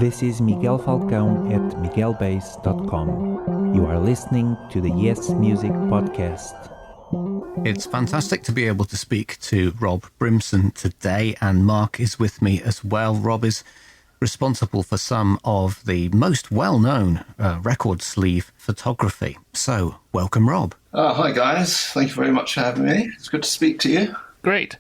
This is Miguel Falcão at miguelbase.com. You are listening to the Yes Music Podcast. It's fantastic to be able to speak to Rob Brimson today, and Mark is with me as well. Rob is responsible for some of the most well-known record sleeve photography. So, welcome, Rob. Hi, guys. Thank you very much for having me. It's good to speak to you. Great.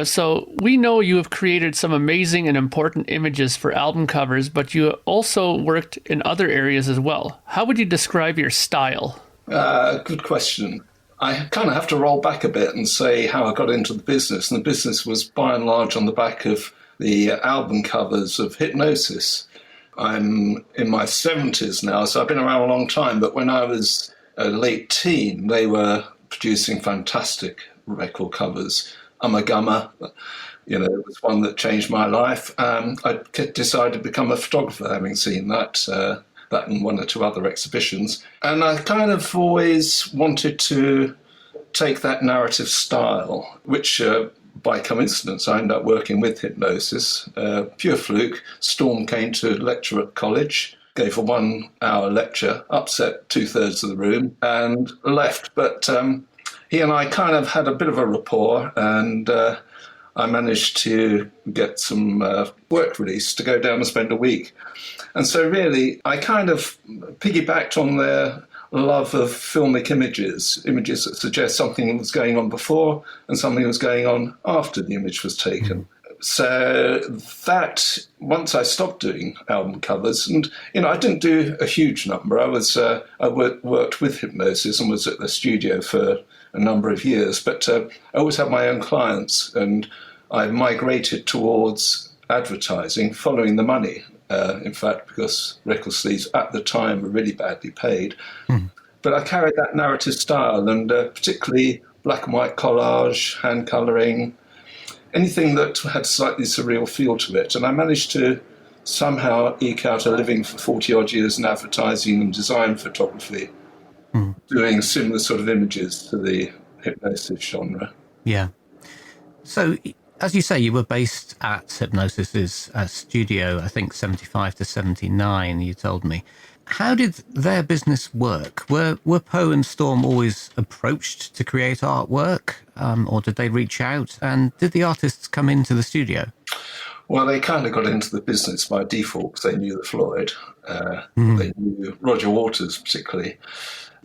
So we know you have created some amazing and important images for album covers, but you also worked in other areas as well. How would you describe your style? Good question. I kind of have to roll back a bit and say how I got into the business. And the business was by and large on the back of the album covers of Hypnosis. I'm in my 70s now, so I've been around a long time. But when I was a late teen, they were producing fantastic record covers. I'm a gummer, it was one that changed my life. I decided to become a photographer, having seen that and one or two other exhibitions. And I kind of always wanted to take that narrative style, which by coincidence I ended up working with Hypnosis. Pure fluke. Storm came to lecture at college, gave a 1 hour lecture, upset 2/3 of the room and left. But he and I kind of had a bit of a rapport, and I managed to get some work released to go down and spend a week. And so really, I kind of piggybacked on their love of filmic images that suggest something was going on before and something was going on after the image was taken. So that, once I stopped doing album covers, and I didn't do a huge number. I worked with Hypnosis and was at the studio for a number of years, but I always had my own clients, and I migrated towards advertising, following the money. In fact, because record sleeves at the time were really badly paid. But I carried that narrative style, and particularly black and white collage, hand colouring, anything that had slightly surreal feel to it. And I managed to somehow eke out a living for 40 odd years in advertising and design photography, doing similar sort of images to the Hypnosis genre. Yeah. So, as you say, you were based at Hypnosis's studio, I think 75 to 79, you told me. How did their business work? Were Poe and Storm always approached to create artwork, or did they reach out? And did the artists come into the studio? Well, they kind of got into the business by default because they knew the Floyd. They knew Roger Waters particularly.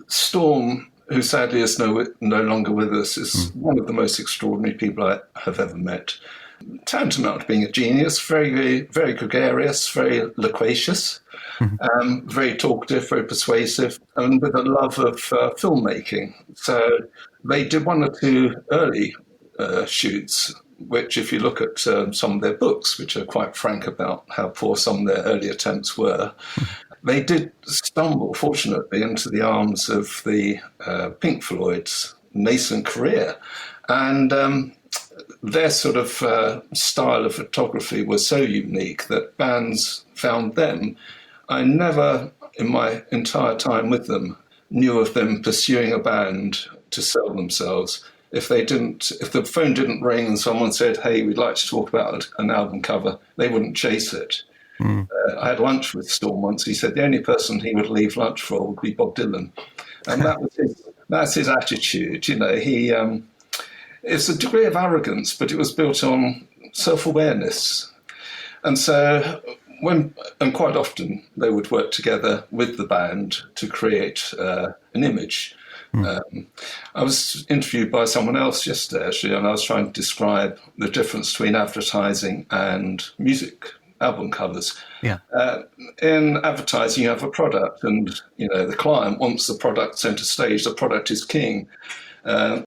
Storm, who sadly is no longer with us, is one of the most extraordinary people I have ever met. Tantamount to being a genius, very, very gregarious, very loquacious, very talkative, very persuasive, and with a love of filmmaking. So they did one or two early shoots, which if you look at some of their books, which are quite frank about how poor some of their early attempts were, they did stumble, fortunately, into the arms of the Pink Floyd's nascent career. And their sort of style of photography was so unique that bands found them. I never, in my entire time with them, knew of them pursuing a band to sell themselves. If the phone didn't ring and someone said, "Hey, we'd like to talk about an album cover," they wouldn't chase it. I had lunch with Storm once. He said the only person he would leave lunch for would be Bob Dylan, and that's his attitude. It's a degree of arrogance, but it was built on self-awareness. And so and quite often they would work together with the band to create an image. I was interviewed by someone else yesterday, actually, and I was trying to describe the difference between advertising and music album covers. Yeah. In advertising, you have a product, and the client wants the product centre stage. The product is king.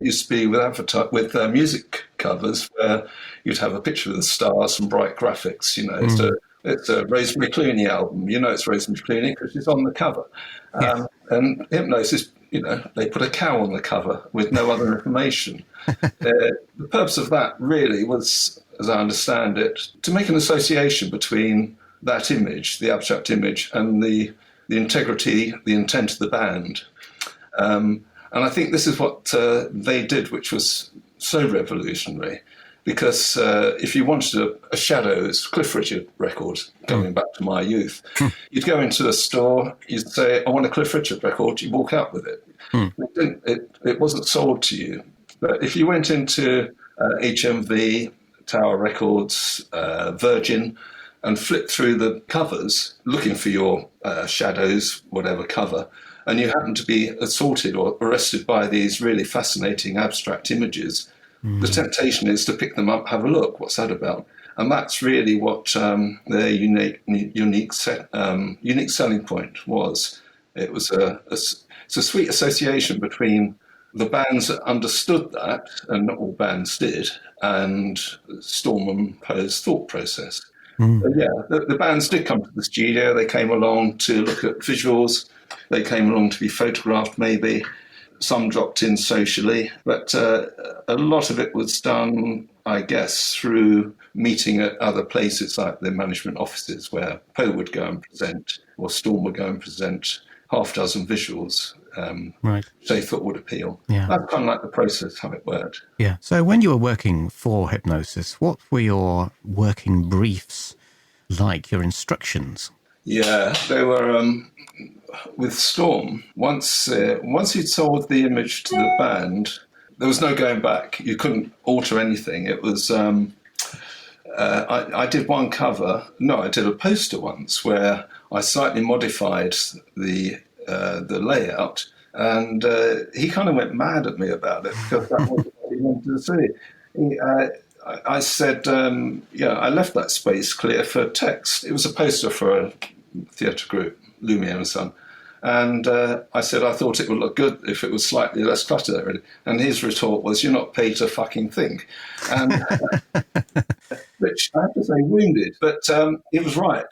Used to be with music covers where you'd have a picture of the stars and bright graphics. It's a Rosemary Clooney album. It's Rosemary Clooney because she's on the cover. And Hypnosis, they put a cow on the cover with no other information. The purpose of that really was, as I understand it, to make an association between that image, the abstract image, and the integrity, the intent of the band. And I think this is what they did, which was so revolutionary. Because if you wanted a Shadows Cliff Richard record, going back to my youth, you'd go into a store, you'd say, I want a Cliff Richard record, you'd walk out with it. It wasn't sold to you. But if you went into HMV, Tower Records, Virgin, and flipped through the covers looking for your Shadows, whatever cover, and you happened to be assaulted or arrested by these really fascinating abstract images, the temptation is to pick them up, have a look, what's that about? And that's really what their unique selling point was. It was it's a sweet association between the bands that understood that, and not all bands did, and Storm and Poe's thought process. But yeah, the bands did come to the studio. They came along to look at visuals. They came along to be photographed, maybe. Some dropped in socially, but a lot of it was done, I guess, through meeting at other places like the management offices where Poe would go and present, or Storm would go and present half a dozen visuals they thought would appeal. Yeah. That's kind of like the process, how it worked. Yeah. So when you were working for Hipgnosis, what were your working briefs like, your instructions? Yeah, they were... with Storm, once you'd sold the image to the band, there was no going back. You couldn't alter anything. It was I did one cover. No, I did a poster once where I slightly modified the layout, and he kind of went mad at me about it because that wasn't what he wanted to see. I said, I left that space clear for text. It was a poster for a theatre group, Lumiere and Son. And I said I thought it would look good if it was slightly less cluttered, really. And his retort was, "You're not paid to fucking think," and which I have to say wounded. But he was right.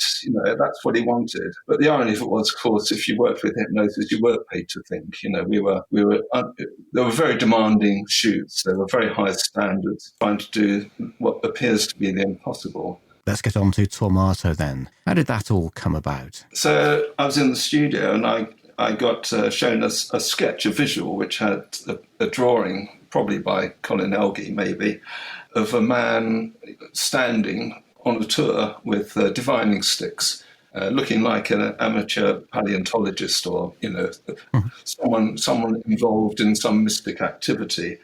That's what he wanted. But the irony of it was, of course, if you worked with Hipgnosis, you were paid to think. We were. They were very demanding shoots. They were very high standards, trying to do what appears to be the impossible. Let's get on to Tormato then. How did that all come about? So I was in the studio and I got shown a sketch, a visual, which had a drawing, probably by Colin Elgie maybe, of a man standing on a tour with divining sticks, looking like an amateur paleontologist or, someone involved in some mystic activity.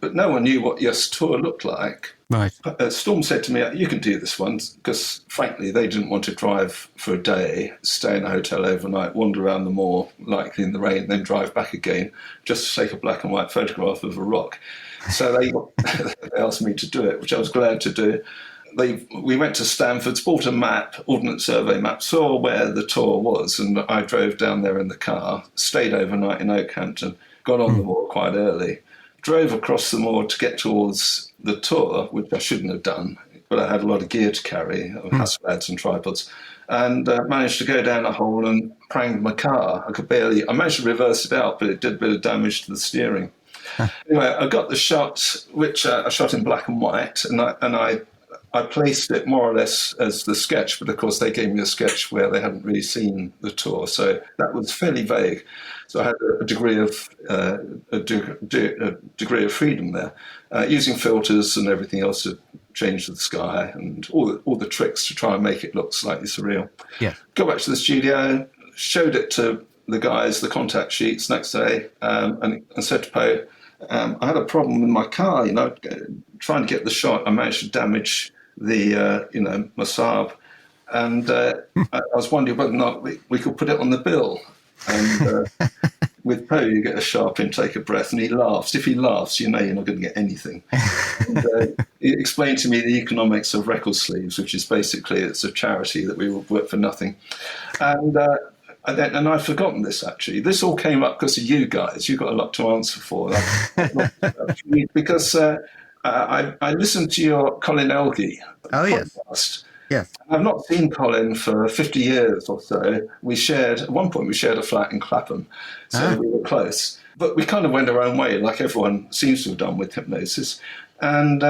But no one knew what Yes Tour looked like. Right. Storm said to me, "You can do this one," because, frankly, they didn't want to drive for a day, stay in a hotel overnight, wander around the moor, likely in the rain, then drive back again, just to take a black and white photograph of a rock. So they asked me to do it, which I was glad to do. We went to Stanford, bought a map, Ordnance Survey map, saw where the tour was, and I drove down there in the car, stayed overnight in Oakhampton, got on the moor quite early, drove across the moor to get towards the tour, which I shouldn't have done, but I had a lot of gear to carry, Hasselblads and tripods, and managed to go down a hole and pranged my car. I managed to reverse it out, but it did a bit of damage to the steering. Anyway, I got the shot, which I shot in black and white, and I placed it more or less as the sketch, but of course they gave me a sketch where they hadn't really seen the tour, so that was fairly vague. So I had a degree of freedom there, using filters and everything else to change the sky and all the tricks to try and make it look slightly surreal. Yeah. Got back to the studio, showed it to the guys, the contact sheets next day, and said to Poe, I had a problem with my car, trying to get the shot. I managed to damage the, my Saab. And I was wondering whether or not we could put it on the bill. And with Poe, you get a sharp intake of breath, and he laughs. If he laughs, you're not going to get anything. And, he explained to me the economics of record sleeves, which is basically it's a charity that we will work for nothing. And I'd forgotten this, actually. This all came up because of you guys. You've got a lot to answer for. Because I listened to your Colin Elgie podcast. Yes. I've not seen Colin for 50 years or so. At one point we shared a flat in Clapham, so we were close. But we kind of went our own way, like everyone seems to have done with Hipgnosis. And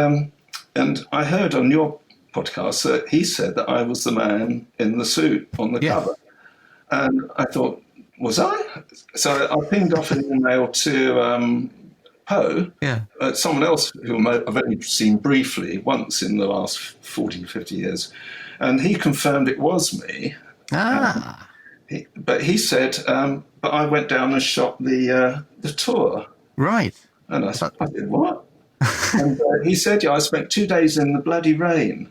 I heard on your podcast that he said that I was the man in the suit on the cover. And I thought, was I? So I pinged off an email to Poe. Yeah. Someone else whom I've only seen briefly once in the last 40, 50 years. And he confirmed it was me. But he said, but I went down and shot the tour. Right. And I said, what? And he said, yeah, I spent 2 days in the bloody rain.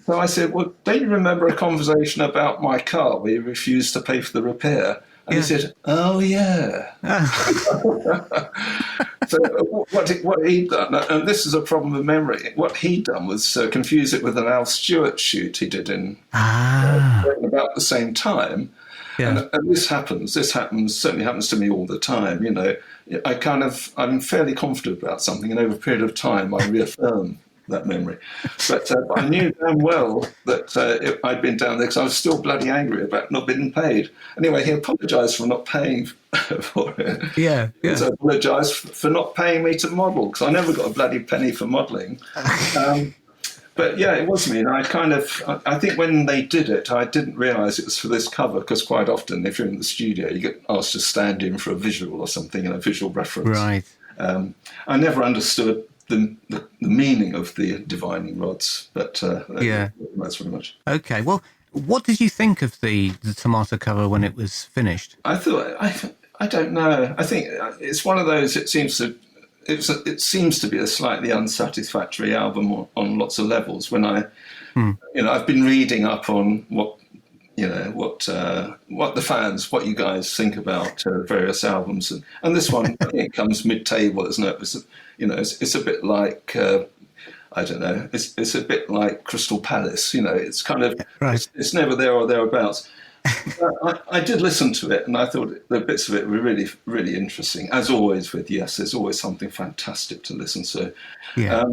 So I said, well, don't you remember a conversation about my car where you refused to pay for the repair? And he said, oh, yeah. So what he'd done, and this is a problem with memory, what he'd done was confuse it with an Al Stewart shoot he did in about the same time. Yeah. And this certainly happens to me all the time. You know, I'm fairly confident about something, and over a period of time, I reaffirm that memory. But I knew damn well that I'd been down there because I was still bloody angry about not being paid. Anyway, he apologised for not paying for it. Yeah. He apologised for not paying me to model because I never got a bloody penny for modelling. But yeah, it was me. And I think when they did it, I didn't realise it was for this cover because quite often if you're in the studio, you get asked to stand in for a visual or something, a visual reference. Right. I never understood the meaning of the divining rods, but that's very much. Okay, well, what did you think of the Tormato cover when it was finished? I thought, I don't know. I think it's one of those. It seems to be a slightly unsatisfactory album on lots of levels. When I've been reading up on what the fans, what you guys think about various albums, and this one I think comes mid-table, isn't it? It's a bit like I don't know. It's a bit like Crystal Palace. It's kind of it's never there or thereabouts. But I did listen to it, and I thought the bits of it were really, really interesting. As always with Yes, there's always something fantastic to listen to. Yeah.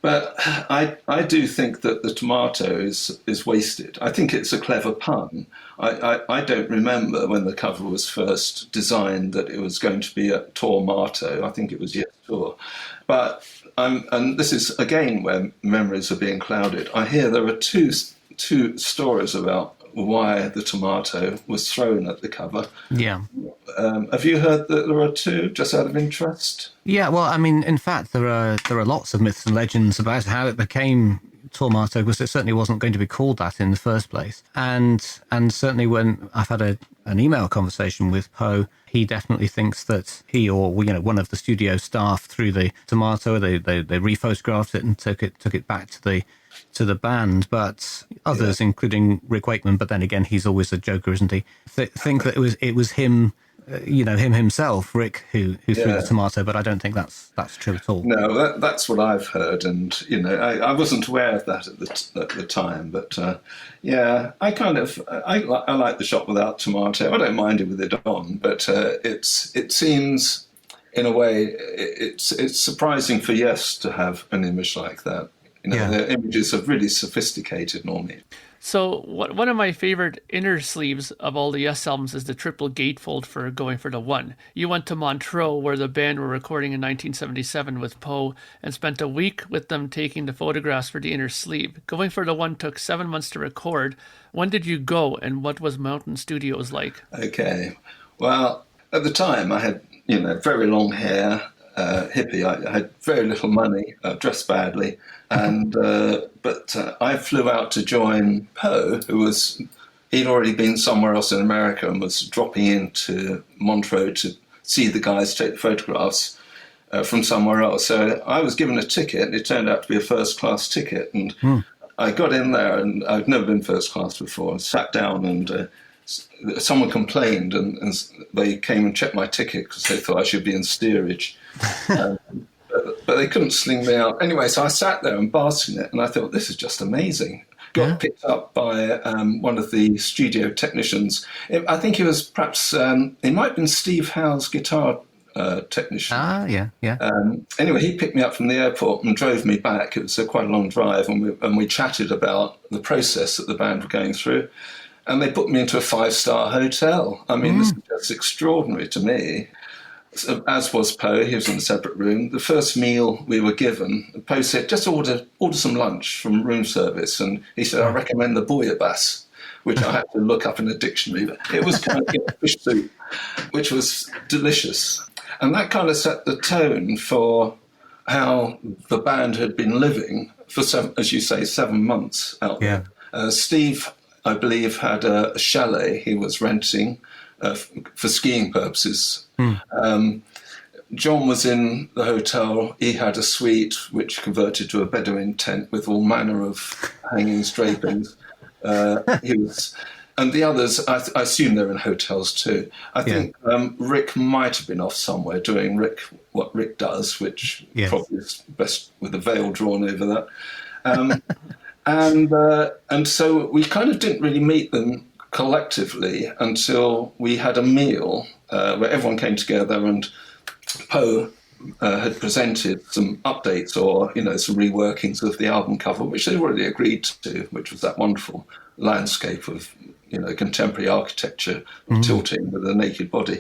But I do think that the Tormato is wasted. I think it's a clever pun. I don't remember when the cover was first designed that it was going to be a Tormato. I think it was Yes Tour. But and this is again where memories are being clouded. I hear there are two stories about why the Tormato was thrown at the cover. Yeah. Have you heard that there are two, just out of interest? Yeah, well, I mean, in fact, there are lots of myths and legends about how it became Tormato, because it certainly wasn't going to be called that in the first place. And certainly when I've had an email conversation with Poe, he definitely thinks that he or one of the studio staff threw the Tormato, they rephotographed it and took it back to the band, but others, including Rick Wakeman, but then again, he's always a joker, isn't he? Think that it was him, him himself, Rick, who threw the Tormato, but I don't think that's true at all. No, that's what I've heard, and I wasn't aware of that at the time, but I like the shot without Tormato. I don't mind it with it on, but it seems, in a way, it's surprising for Yes to have an image like that. Their images are really sophisticated normally. So one of my favorite inner sleeves of all the Yes albums is the triple gatefold for Going for the One. You went to Montreux, where the band were recording in 1977 with Poe, and spent a week with them taking the photographs for the inner sleeve. Going for the One took 7 months to record. When did you go, and what was Mountain Studios like? Okay. Well, at the time I had, very long hair, hippie. I had very little money, dressed badly. And but I flew out to join Poe, he'd already been somewhere else in America and was dropping into Montreux to see the guys take the photographs from somewhere else. So I was given a ticket. It turned out to be a first-class ticket. And I got in there, and I'd never been first class before. I sat down, and someone complained, and they came and checked my ticket because they thought I should be in steerage. But they couldn't sling me out. Anyway, so I sat there and basked in it, and I thought, this is just amazing. Got picked up by one of the studio technicians. I think it was perhaps, it might have been Steve Howe's guitar technician. Anyway, he picked me up from the airport and drove me back. It was quite a long drive, and we chatted about the process that the band were going through. And they put me into a 5-star hotel. I mean, this is just extraordinary to me. So, as was Poe, he was in a separate room. The first meal we were given, Poe said, just order some lunch from room service. And he said, I recommend the bouillabaisse, which I had to look up in a dictionary. But it was kind of fish soup, which was delicious. And that kind of set the tone for how the band had been living for, as you say, 7 months out there. Steve, I believe, had a chalet he was renting for skiing purposes. John was in the hotel. He had a suite which converted to a Bedouin tent with all manner of hangings, drapings. And the others, I assume they're in hotels too. I think Rick might have been off somewhere doing what Rick does, which probably is best with a veil drawn over that. And so we kind of didn't really meet them collectively until we had a meal where everyone came together, and Poe had presented some updates or, some reworkings of the album cover, which they already agreed to, which was that wonderful landscape of, contemporary architecture tilting with a naked body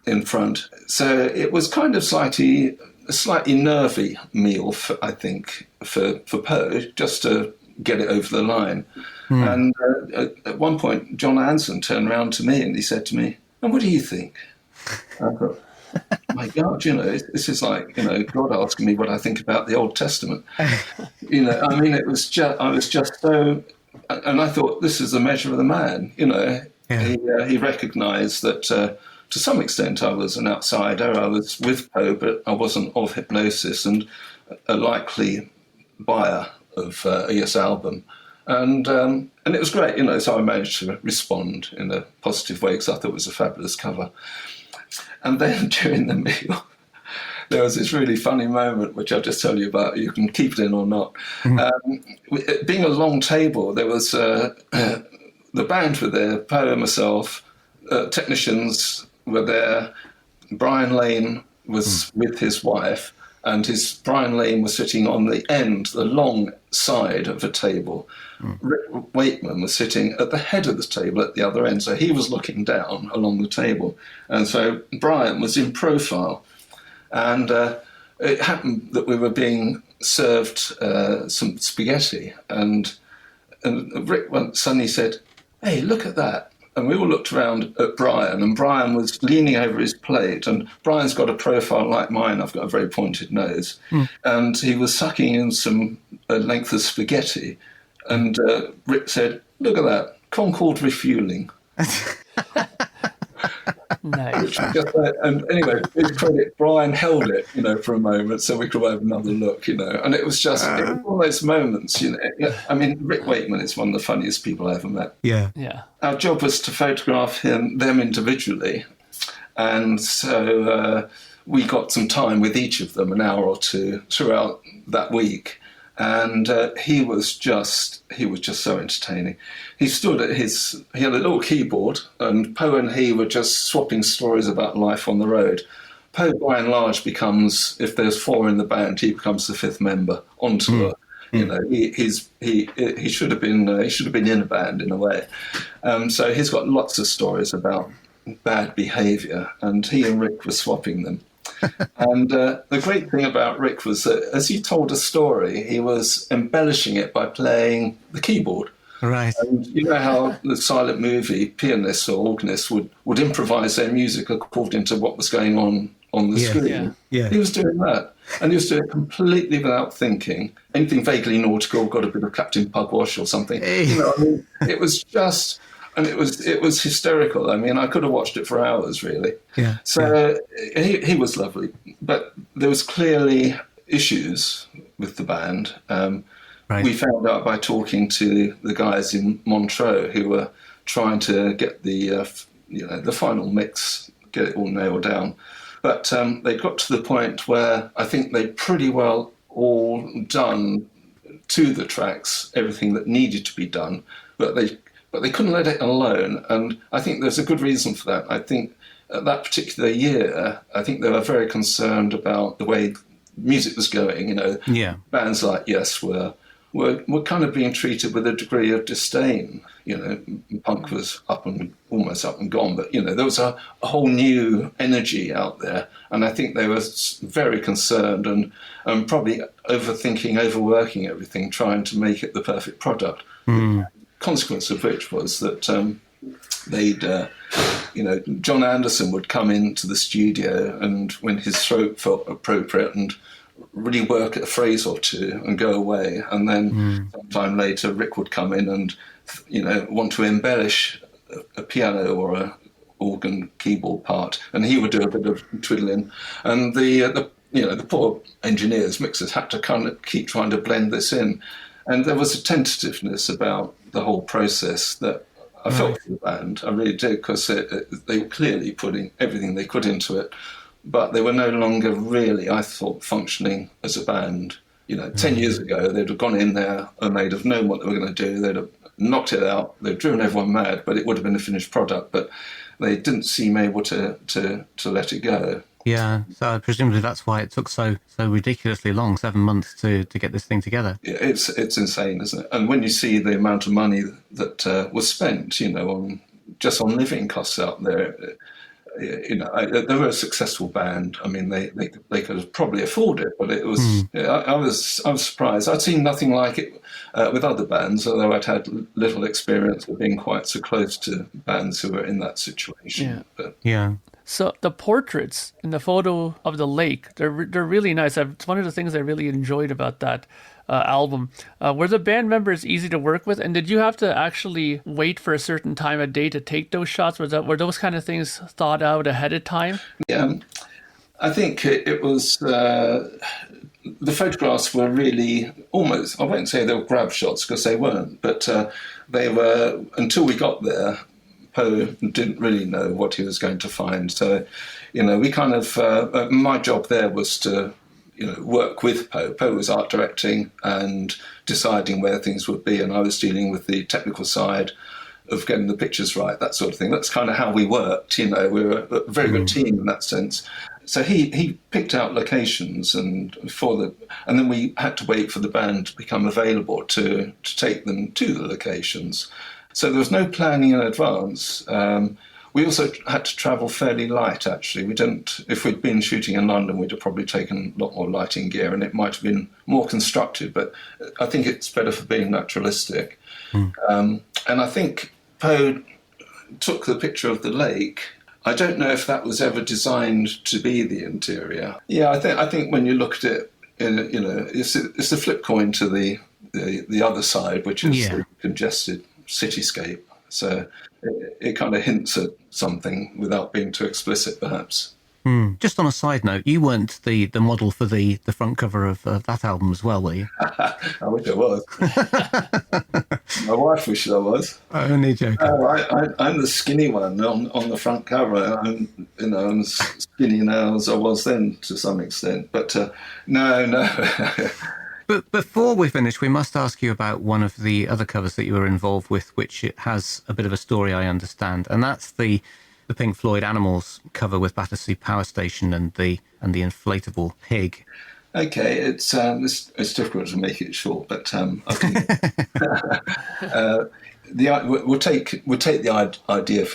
in front. So it was kind of a slightly nervy meal, I think, for Poe, just to get it over the line. And at one point, John Anson turned around to me and he said to me, "And what do you think?" I thought, my God, this is like, God asking me what I think about the Old Testament. It was just, I was just so, and I thought, this is the measure of the man, He recognised that to some extent I was an outsider. I was with Poe, but I wasn't of Hypnosis and a likely buyer of a Yes album. And it was great, so I managed to respond in a positive way because I thought it was a fabulous cover. And then during the meal, there was this really funny moment, which I'll just tell you about. You can keep it in or not. Being a long table, there was the band were there, Poe and myself, technicians were there. Brian Lane was with his wife, and Brian Lane was sitting on the long side of a table. Rick Wakeman was sitting at the head of the table at the other end, so he was looking down along the table. And so Brian was in profile. And it happened that we were being served some spaghetti, and Rick suddenly said, "Hey, look at that." And we all looked around at Brian, and Brian was leaning over his plate, and Brian's got a profile like mine. I've got a very pointed nose. And he was sucking in a length of spaghetti, and Rick said, "Look at that, Concord refueling." Nice. And anyway, his credit, Brian held it, for a moment so we could have another look, and it was just it was all those moments, Rick Wakeman is one of the funniest people I ever met. Yeah. Our job was to photograph them individually, and so we got some time with each of them, an hour or two throughout that week. And he was just so entertaining. He stood at he had a little keyboard, and Poe and he were just swapping stories about life on the road. Poe, by and large, becomes, if there's 4 in the band, he becomes the 5th member on tour. He should have been in a band in a way. So he's got lots of stories about bad behaviour, and he and Rick were swapping them. And the great thing about Rick was that as he told a story, he was embellishing it by playing the keyboard. Right. And you know how the silent movie pianists or organists would improvise their music according to what was going on the screen. Yeah. He was doing that. And he was doing it completely without thinking. Anything vaguely nautical, got a bit of Captain Pugwash or something. Hey. It was just... And it was hysterical. I could have watched it for hours, really. Yeah. So he was lovely. But there was clearly issues with the band. Right. We found out by talking to the guys in Montreux who were trying to get the final mix, get it all nailed down. But they got to the point where I think they'd pretty well all done to the tracks everything that needed to be done. But they couldn't let it alone, and I think there's a good reason for that. I think at that particular year, I think they were very concerned about the way music was going. Bands like Yes were kind of being treated with a degree of disdain. Punk was almost up and gone, but there was a whole new energy out there, and I think they were very concerned and probably overworking everything, trying to make it the perfect product. Consequence of which was that they'd, John Anderson would come into the studio and when his throat felt appropriate and really work at a phrase or two and go away. And then sometime later, Rick would come in and, want to embellish a piano or a organ keyboard part, and he would do a bit of twiddling. And the poor engineers, mixers, had to kind of keep trying to blend this in. And there was a tentativeness about the whole process that I felt for the band. I really did, because they were clearly putting everything they could into it, but they were no longer really, I thought, functioning as a band. 10 years ago, they'd have gone in there and they'd have known what they were going to do. They'd have knocked it out. They'd driven everyone mad, but it would have been a finished product. But they didn't seem able to let it go. Yeah, so presumably that's why it took so ridiculously long, 7 months to get this thing together. Yeah, it's insane, isn't it? And when you see the amount of money that was spent, on living costs out there, they were a successful band. I mean, they could probably afford it, but it was. I was surprised. I'd seen nothing like it with other bands, although I'd had little experience of being quite so close to bands who were in that situation. Yeah. But, yeah. So the portraits in the photo of the lake, they're really nice. It's one of the things I really enjoyed about that album. Were the band members easy to work with? And did you have to actually wait for a certain time of day to take those shots? Were those kind of things thought out ahead of time? Yeah, I think it was... the photographs were really almost, I won't say they were grab shots because they weren't, but they were, until we got there, Poe didn't really know what he was going to find. So, we kind of, my job there was to, work with Poe. Poe was art directing and deciding where things would be, and I was dealing with the technical side of getting the pictures right, that sort of thing. That's kind of how we worked, we were a very good team in that sense. So he picked out locations, and then we had to wait for the band to become available to take them to the locations. So there was no planning in advance. We also had to travel fairly light, actually. If we'd been shooting in London, we'd have probably taken a lot more lighting gear, and it might have been more constructed, but I think it's better for being naturalistic. And I think Poe took the picture of the lake. I don't know if that was ever designed to be the interior. Yeah, I think when you look at it, it's a flip coin to the other side, which is the congested cityscape. So it kind of hints at something without being too explicit, perhaps. Just on a side note, you weren't the model for the front cover of that album as well, were you? I wish I was. My wife wished I was. Only joking. I'm the skinny one on the front cover. I'm as skinny now as I was then to some extent. But no. But before we finish, we must ask you about one of the other covers that you were involved with, which it has a bit of a story, I understand, and that's the Pink Floyd Animals cover with Battersea Power Station and the inflatable pig. Okay, it's difficult to make it short, but I think we'll take the idea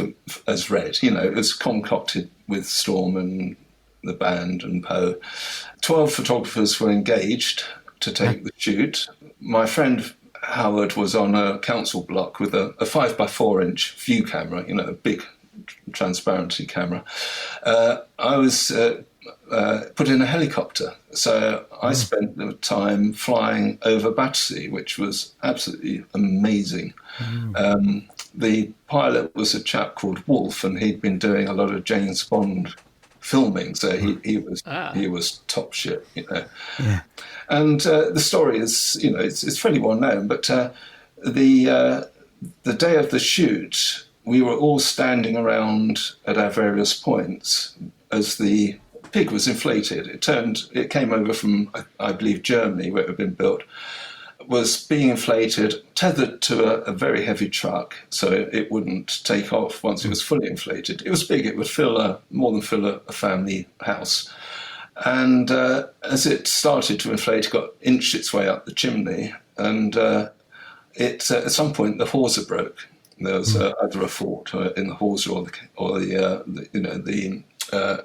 as read. It was concocted with Storm and the band and Poe. 12 photographers were engaged to take the shoot. My friend Howard was on a council block with a 5x4-inch view camera, a big transparency camera. I was put in a helicopter, so I spent the time flying over Battersea, which was absolutely amazing. The pilot was a chap called Wolf, and he'd been doing a lot of James Bond filming, so he was top shit, Yeah. And the story is, it's fairly well known, but the day of the shoot, we were all standing around at our various points as the pig was inflated. It came over from, I believe, Germany, where it had been built, was being inflated, tethered to a very heavy truck, so it wouldn't take off once it was fully inflated. It was big. It would more than fill a family house. And as it started to inflate, it inched its way up the chimney, and at some point the hawser broke. There was either a fault in the hawser or the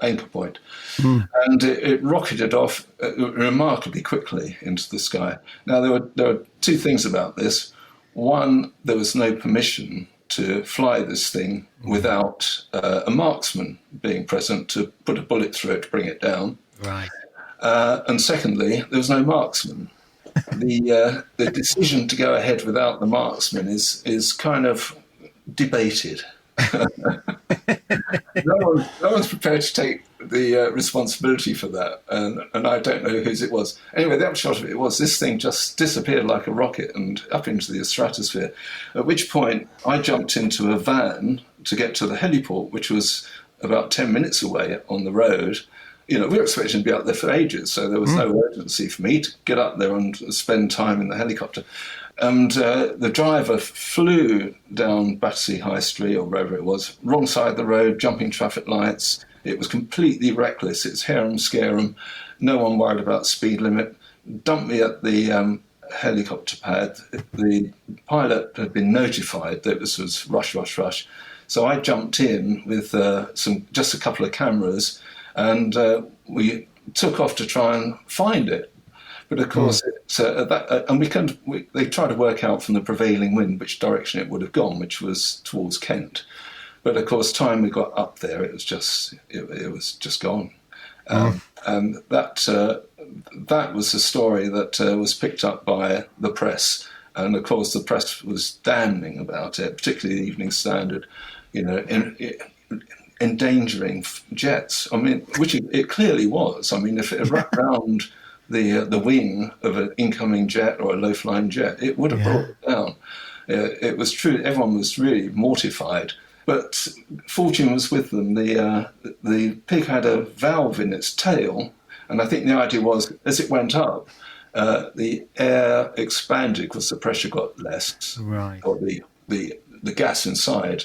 anchor point, and it rocketed off remarkably quickly into the sky. Now there were two things about this. One, there was no permission to fly this thing without a marksman being present to put a bullet through it to bring it down. Right. And secondly, there was no marksman. The decision to go ahead without the marksman is kind of debated. No one's prepared to take the responsibility for that, and I don't know whose it was. Anyway, the upshot of it was this thing just disappeared like a rocket and up into the stratosphere, at which point I jumped into a van to get to the heliport, which was about 10 minutes away on the road. We were expecting to be up there for ages, so there was no urgency for me to get up there and spend time in the helicopter. And the driver flew down Battersea High Street, or wherever it was, wrong side of the road, jumping traffic lights. It was completely reckless. It's harum-scarum. No one worried about speed limit. Dumped me at the helicopter pad. The pilot had been notified that this was rush, rush, rush. So I jumped in with just a couple of cameras, and we took off to try and find it. But of course, they tried to work out from the prevailing wind which direction it would have gone, which was towards Kent. But of course, time we got up there, it was just gone. And that was a story that was picked up by the press, and of course, the press was damning about it, particularly the Evening Standard. Endangering jets. I mean, which it clearly was. I mean, if it had wrapped around the wing of an incoming jet or a low-flying jet, it would have brought it down. It was true. Everyone was really mortified. But fortune was with them. The pig had a valve in its tail, and I think the idea was, as it went up, the air expanded because the pressure got less, right? Or the gas inside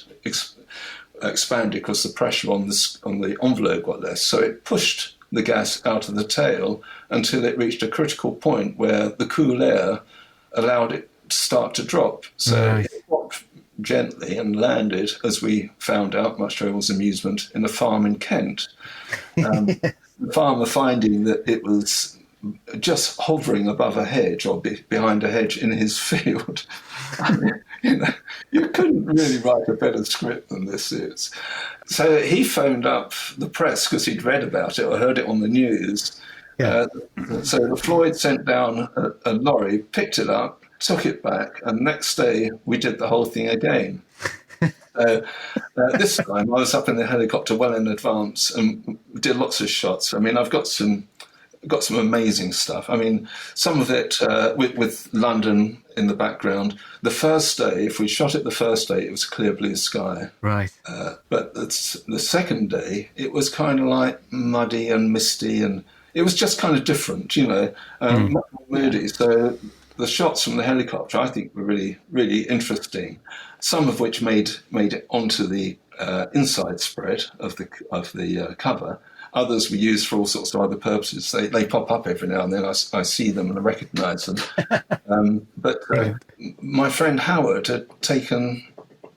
expanded because the pressure on the envelope got less. So it pushed the gas out of the tail until it reached a critical point where the cool air allowed it to start to drop. So it dropped gently and landed, as we found out, much to everyone's amusement, in a farm in Kent. The farmer finding that it was just hovering above a hedge or behind a hedge in his field. I mean, you couldn't really write a better script than this is. So he phoned up the press because he'd read about it or heard it on the news. Yeah. So the Floyd sent down a lorry, picked it up, took it back, and next day we did the whole thing again. This time I was up in the helicopter well in advance and did lots of shots. I mean, I've got some amazing stuff. I mean, some of it with London in the background. The first day, if we shot it the first day, it was clear blue sky. Right. But the second day, it was kind of like muddy and misty, and it was just kind of different, much more moody. So the shots from the helicopter, I think, were really, really interesting. Some of which made it onto the inside spread of the cover. Others we use for all sorts of other purposes. They pop up every now and then. I see them and I recognise them. But my friend Howard had taken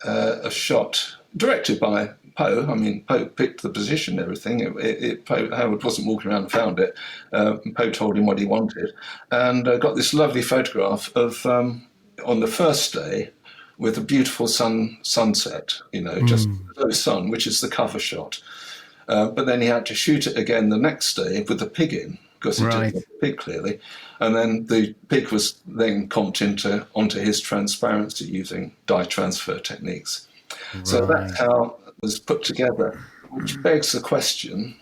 a shot directed by Poe. I mean, Poe picked the position and everything. Howard wasn't walking around and found it. Poe told him what he wanted. And got this lovely photograph of, on the first day, with a beautiful sunset, just no sun, which is the cover shot. But then he had to shoot it again the next day with the pig in, because he didn't have the pig clearly. And then the pig was then comped onto his transparency using dye transfer techniques. Right. So that's how it was put together, which begs the question,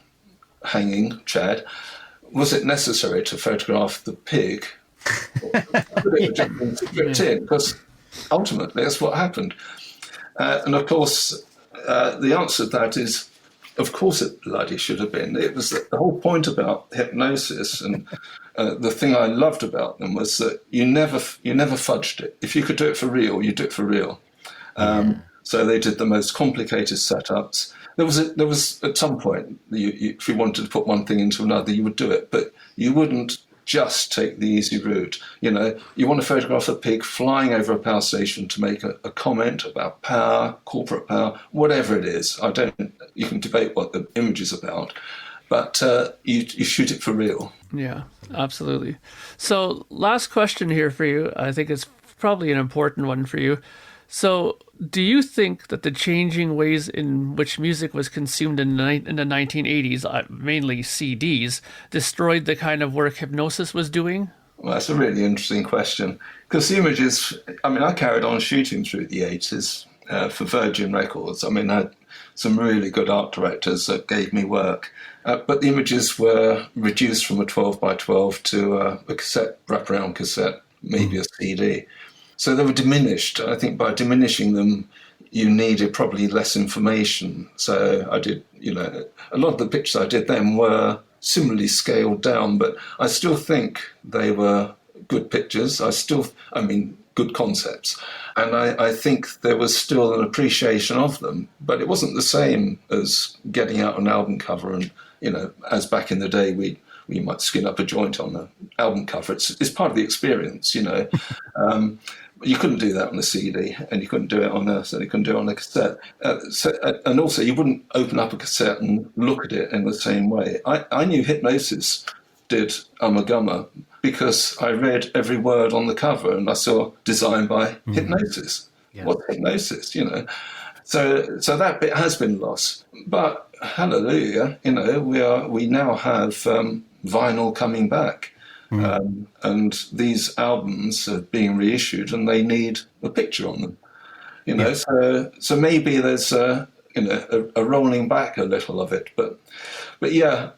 hanging, Chad, was it necessary to photograph the pig? Or could it have just been stripped in? Because ultimately that's what happened. And of course, the answer to that is, of course it bloody should have been. It was the whole point about hypnosis, and the thing I loved about them was that you never fudged it. If you could do it for real, you do it for real. So they did the most complicated setups. There was at some point, if you wanted to put one thing into another, you would do it, but you wouldn't just take the easy route. You want to photograph a pig flying over a power station to make a comment about power, corporate power, whatever it is. You can debate what the image is about, but you shoot it for real. Yeah, absolutely. So last question here for you. I think it's probably an important one for you. So do you think that the changing ways in which music was consumed in the 1980s, mainly CDs, destroyed the kind of work Hypnosis was doing? Well, that's a really interesting question. Because the images, I mean, I carried on shooting through the 80s for Virgin Records. I mean, I had some really good art directors that gave me work. But the images were reduced from a 12 by 12 to a cassette, wraparound cassette, maybe a CD. So they were diminished. I think by diminishing them, you needed probably less information. So I did, a lot of the pictures I did then were similarly scaled down, but I still think they were good pictures. Good concepts. And I think there was still an appreciation of them, but it wasn't the same as getting out an album cover and, as back in the day, we might skin up a joint on an album cover. It's part of the experience, You couldn't do that on a CD, and you couldn't do it on a cassette. And also, you wouldn't open up a cassette and look at it in the same way. I knew Hypnosis did Ummagumma because I read every word on the cover, and I saw designed by Hypnosis. Yeah. What's Hypnosis? So that bit has been lost. But hallelujah, we now have vinyl coming back. And these albums are being reissued, and they need a picture on them. So maybe there's a rolling back a little of it, but yeah,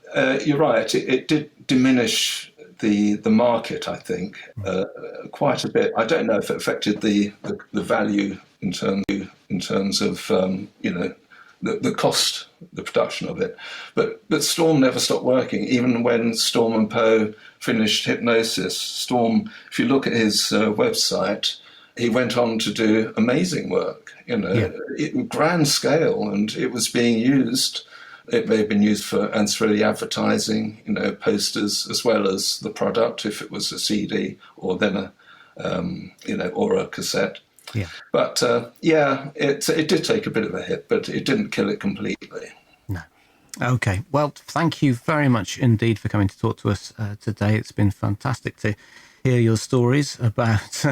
you're right. It did diminish the market, I think, quite a bit. I don't know if it affected the value in terms of the cost, the production of it. But Storm never stopped working. Even when Storm and Poe finished Hypnosis, Storm, if you look at his website, he went on to do amazing work, grand scale, and it was being used. It may have been used for ancillary advertising, posters, as well as the product, if it was a CD or then or a cassette. Yeah. But it did take a bit of a hit, but it didn't kill it completely. No. Okay. Well, thank you very much indeed for coming to talk to us today. It's been fantastic to hear your stories about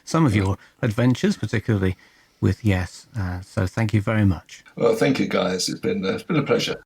some of your adventures, particularly with Yes. So thank you very much. Well, thank you, guys. It's been a pleasure.